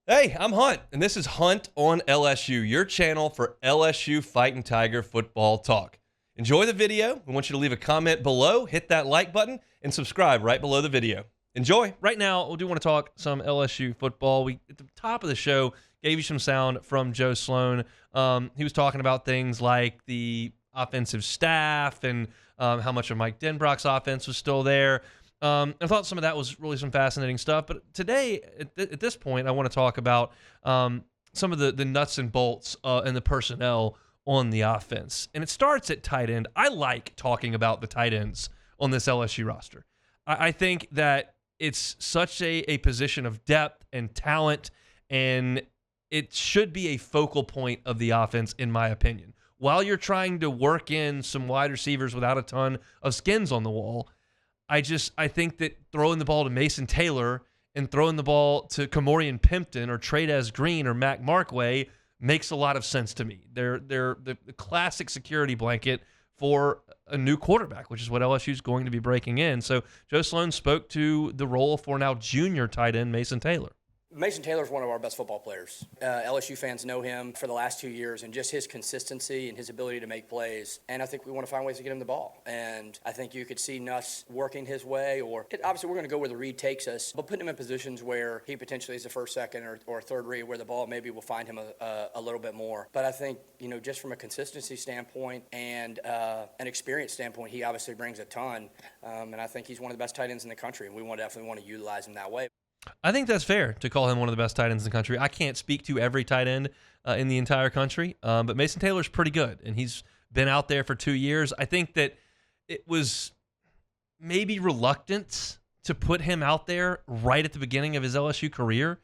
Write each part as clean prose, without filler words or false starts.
Hey, I'm Hunt, and this is Hunt on LSU, your channel for LSU Fighting Tiger football talk. Enjoy the video. We want you to leave a comment below, hit that like button, and subscribe right below the video. Enjoy. Right now, we do want to talk some LSU football. We, at the top of the show, gave you some sound from Joe Sloan. He was talking about things like the offensive staff and how much of Mike Denbrock's offense was still there. I thought some of that was really some fascinating stuff. But today, at this point, I want to talk about some of the nuts and bolts and the personnel on the offense. And it starts at tight end. I like talking about the tight ends on this LSU roster. I think that it's such a position of depth and talent, and it should be a focal point of the offense, in my opinion. While you're trying to work in some wide receivers without a ton of skins on the wall, I think that throwing the ball to Mason Taylor and throwing the ball to Kamorian Pimpton or Tradez Green or Mac Markway makes a lot of sense to me. They're the classic security blanket for a new quarterback, which is what LSU is going to be breaking in. So Joe Sloan spoke to the role for now junior tight end Mason Taylor. Mason Taylor is one of our best football players. LSU fans know him for the last 2 years, and just his consistency and his ability to make plays. And I think we want to find ways to get him the ball. And I think you could see Nuss working his way, or obviously we're going to go where the read takes us, but putting him in positions where he potentially is the first, second, or third read, where the ball maybe will find him a little bit more. But I think, just from a consistency standpoint and an experience standpoint, he obviously brings a ton. And I think he's one of the best tight ends in the country, and we definitely want to utilize him that way. I think that's fair to call him one of the best tight ends in the country. I can't speak to every tight end in the entire country, but Mason Taylor's pretty good, and he's been out there for 2 years. I think that it was maybe reluctance to put him out there right at the beginning of his LSU career,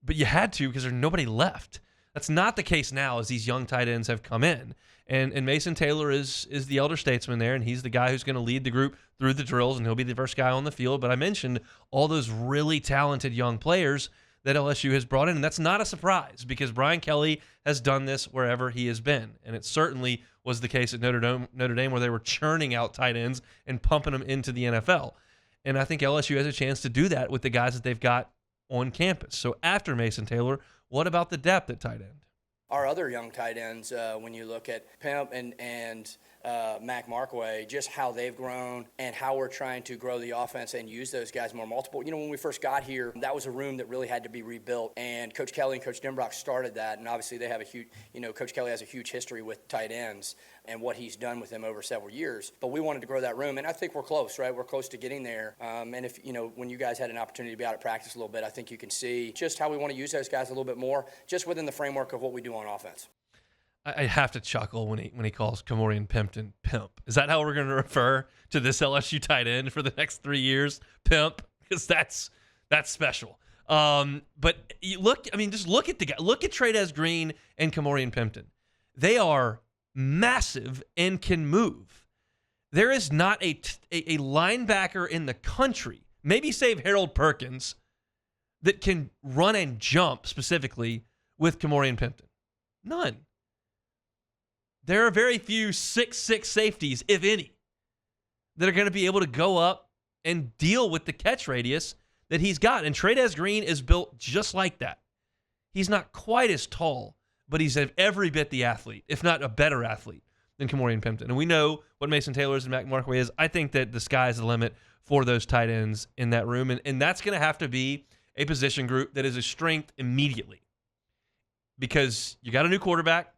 but you had to because there's nobody left. That's not the case now as these young tight ends have come in. And Mason Taylor is the elder statesman there, and he's the guy who's going to lead the group through the drills, and he'll be the first guy on the field. But I mentioned all those really talented young players that LSU has brought in, and that's not a surprise because Brian Kelly has done this wherever he has been. And it certainly was the case at Notre Dame where they were churning out tight ends and pumping them into the NFL. And I think LSU has a chance to do that with the guys that they've got on campus. So after Mason Taylor, what about the depth at tight end? Our other young tight ends, when you look at Pimp and Mac Markway, just how they've grown and how we're trying to grow the offense and use those guys more multiple. When we first got here, that was a room that really had to be rebuilt, and Coach Kelly and Coach Denbrock started that, and obviously they have a huge, Coach Kelly has a huge history with tight ends and what he's done with them over several years. But we wanted to grow that room, and I think we're close, right? We're close to getting there. And if, when you guys had an opportunity to be out at practice a little bit, I think you can see just how we want to use those guys a little bit more, just within the framework of what we do on offense. I have to chuckle when he calls Kamorian Pimpton Pimp. Is that how we're going to refer to this LSU tight end for the next 3 years? Pimp, because that's special. But you just look at the guy. Look at Tradez Green and Kamorian Pimpton. They are massive and can move. There is not a linebacker in the country, maybe save Harold Perkins, that can run and jump specifically with Kamorian Pimpton. None. There are very few 6'6" safeties, if any, that are going to be able to go up and deal with the catch radius that he's got. And Tradez Green is built just like that. He's not quite as tall, but he's every bit the athlete, if not a better athlete than Kamorian Pimpton. And we know what Mason Taylor is and Mac Markway is. I think that the sky's the limit for those tight ends in that room. And that's going to have to be a position group that is a strength immediately because you got a new quarterback.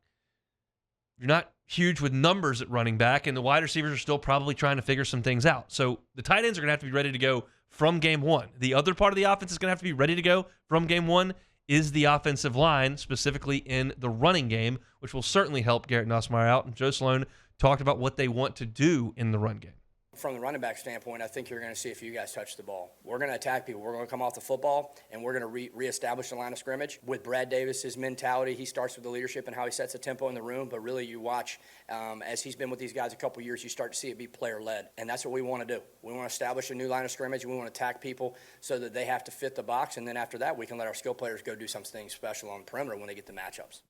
You're not huge with numbers at running back, and the wide receivers are still probably trying to figure some things out. So the tight ends are going to have to be ready to go from game one. The other part of the offense is going to have to be ready to go from game one is the offensive line, specifically in the running game, which will certainly help Garrett Nussmeier out. And Joe Sloan talked about what they want to do in the run game. From the running back standpoint, I think you're going to see a few guys touch the ball. We're going to attack people. We're going to come off the football, and we're going to reestablish the line of scrimmage. With Brad Davis's mentality, he starts with the leadership and how he sets the tempo in the room, but really you watch, as he's been with these guys a couple years, you start to see it be player-led, and that's what we want to do. We want to establish a new line of scrimmage, and we want to attack people so that they have to fit the box, and then after that, we can let our skill players go do something special on the perimeter when they get the matchups.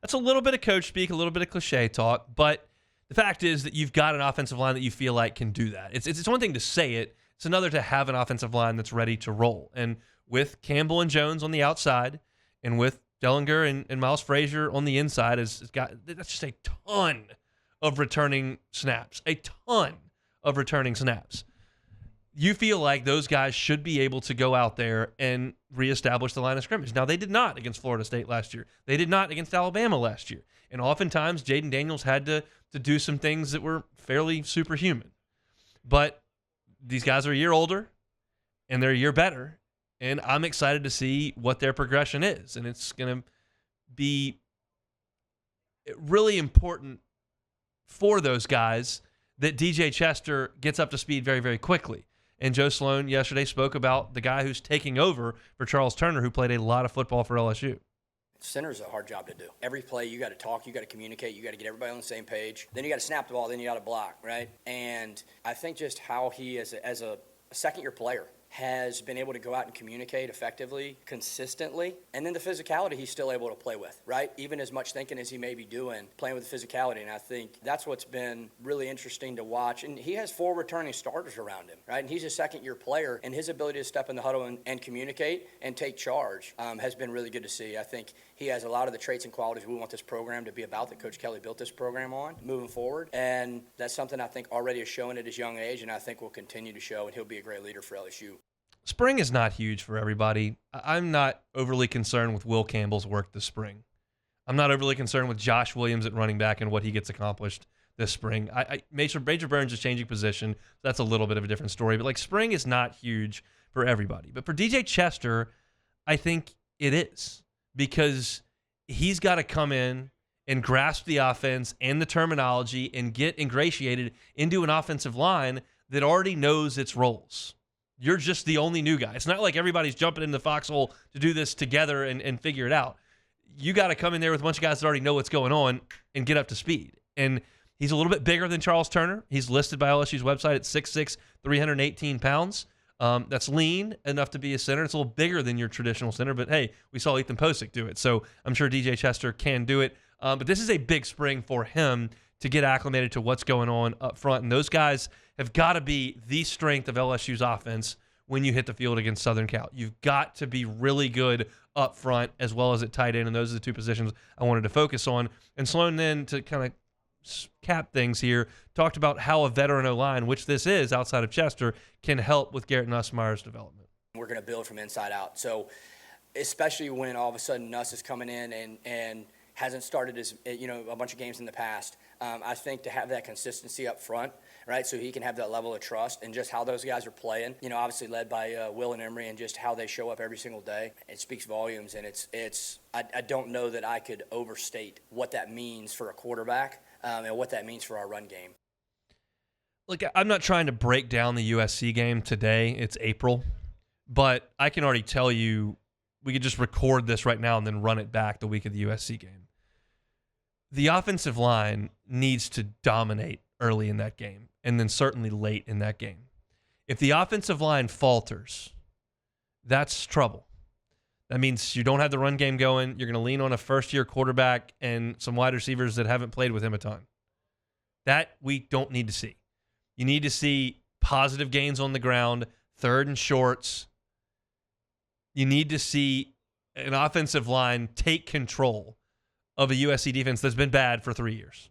That's a little bit of coach speak, a little bit of cliche talk, but the fact is that you've got an offensive line that you feel like can do that. It's one thing to say it. It's another to have an offensive line that's ready to roll. And with Campbell and Jones on the outside and with Dellinger and Miles Frazier on the inside, that's just a ton of returning snaps. A ton of returning snaps. You feel like those guys should be able to go out there and reestablish the line of scrimmage. Now, they did not against Florida State last year. They did not against Alabama last year. And oftentimes, Jaden Daniels had to do some things that were fairly superhuman. But these guys are a year older, and they're a year better. And I'm excited to see what their progression is. And it's going to be really important for those guys that DJ Chester gets up to speed very, very quickly. And Joe Sloan yesterday spoke about the guy who's taking over for Charles Turner, who played a lot of football for LSU. Center is a hard job to do. Every play, you got to talk, you got to communicate, you got to get everybody on the same page. Then you got to snap the ball, then you got to block, right? And I think just how he, as a second-year player, has been able to go out and communicate effectively, consistently, and then the physicality he's still able to play with, right? Even as much thinking as he may be doing, playing with the physicality, and I think that's what's been really interesting to watch. And he has 4 returning starters around him, right? And he's a second-year player, and his ability to step in the huddle and communicate and take charge has been really good to see. I think he has a lot of the traits and qualities we want this program to be about, that Coach Kelly built this program on moving forward, and that's something I think already is showing at his young age, and I think will continue to show, and he'll be a great leader for LSU. Spring is not huge for everybody. I'm not overly concerned with Will Campbell's work this spring. I'm not overly concerned with Josh Williams at running back and what he gets accomplished this spring. Major Burns is changing position. That's a little bit of a different story. But, spring is not huge for everybody. But for DJ Chester, I think it is, because he's got to come in and grasp the offense and the terminology and get ingratiated into an offensive line that already knows its roles. You're just the only new guy. It's not like everybody's jumping in the foxhole to do this together and figure it out. You got to come in there with a bunch of guys that already know what's going on and get up to speed. And he's a little bit bigger than Charles Turner. He's listed by LSU's website at 6'6", 318 pounds. That's lean enough to be a center. It's a little bigger than your traditional center, but hey, we saw Ethan Posick do it, so I'm sure DJ Chester can do it. But this is a big spring for him to get acclimated to what's going on up front, and those guys have got to be the strength of LSU's offense when you hit the field against Southern Cal. You've got to be really good up front as well as at tight end, and those are the 2 positions I wanted to focus on. And Sloan, then, to kind of cap things here, talked about how a veteran O-line, which this is outside of Chester, can help with Garrett Nussmeier's development. We're going to build from inside out. So especially when all of a sudden Nuss is coming in and hasn't started a bunch of games in the past, I think to have that consistency up front, right, so he can have that level of trust and just how those guys are playing, obviously led by Will and Emery, and just how they show up every single day, it speaks volumes. And I don't know that I could overstate what that means for a quarterback and what that means for our run game. Look, I'm not trying to break down the USC game today. It's April. But I can already tell you, we could just record this right now and then run it back the week of the USC game. The offensive line needs to dominate early in that game, and then certainly late in that game. If the offensive line falters, that's trouble. That means you don't have the run game going. You're going to lean on a first-year quarterback and some wide receivers that haven't played with him a ton. That we don't need to see. You need to see positive gains on the ground, 3rd and shorts. You need to see an offensive line take control of a USC defense that's been bad for 3 years.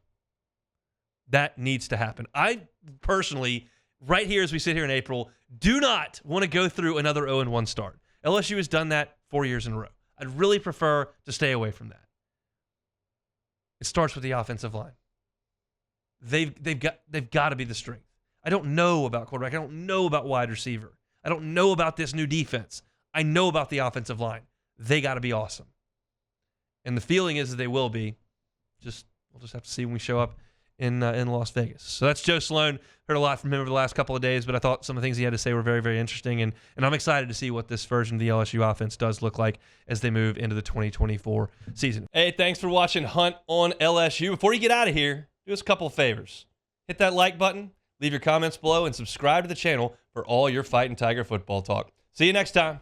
That needs to happen. I personally, right here as we sit here in April, do not want to go through another 0-1 start. LSU has done that 4 years in a row. I'd really prefer to stay away from that. It starts with the offensive line. They've got to be the strength. I don't know about quarterback. I don't know about wide receiver. I don't know about this new defense. I know about the offensive line. They got to be awesome. And the feeling is that they will be. We'll just have to see when we show up in Las Vegas. So that's Joe Sloan. Heard a lot from him over the last couple of days, but I thought some of the things he had to say were very, very interesting. And I'm excited to see what this version of the LSU offense does look like as they move into the 2024 season. Hey, thanks for watching Hunt on LSU. Before you get out of here, do us a couple of favors. Hit that like button, leave your comments below, and subscribe to the channel for all your Fighting Tiger football talk. See you next time.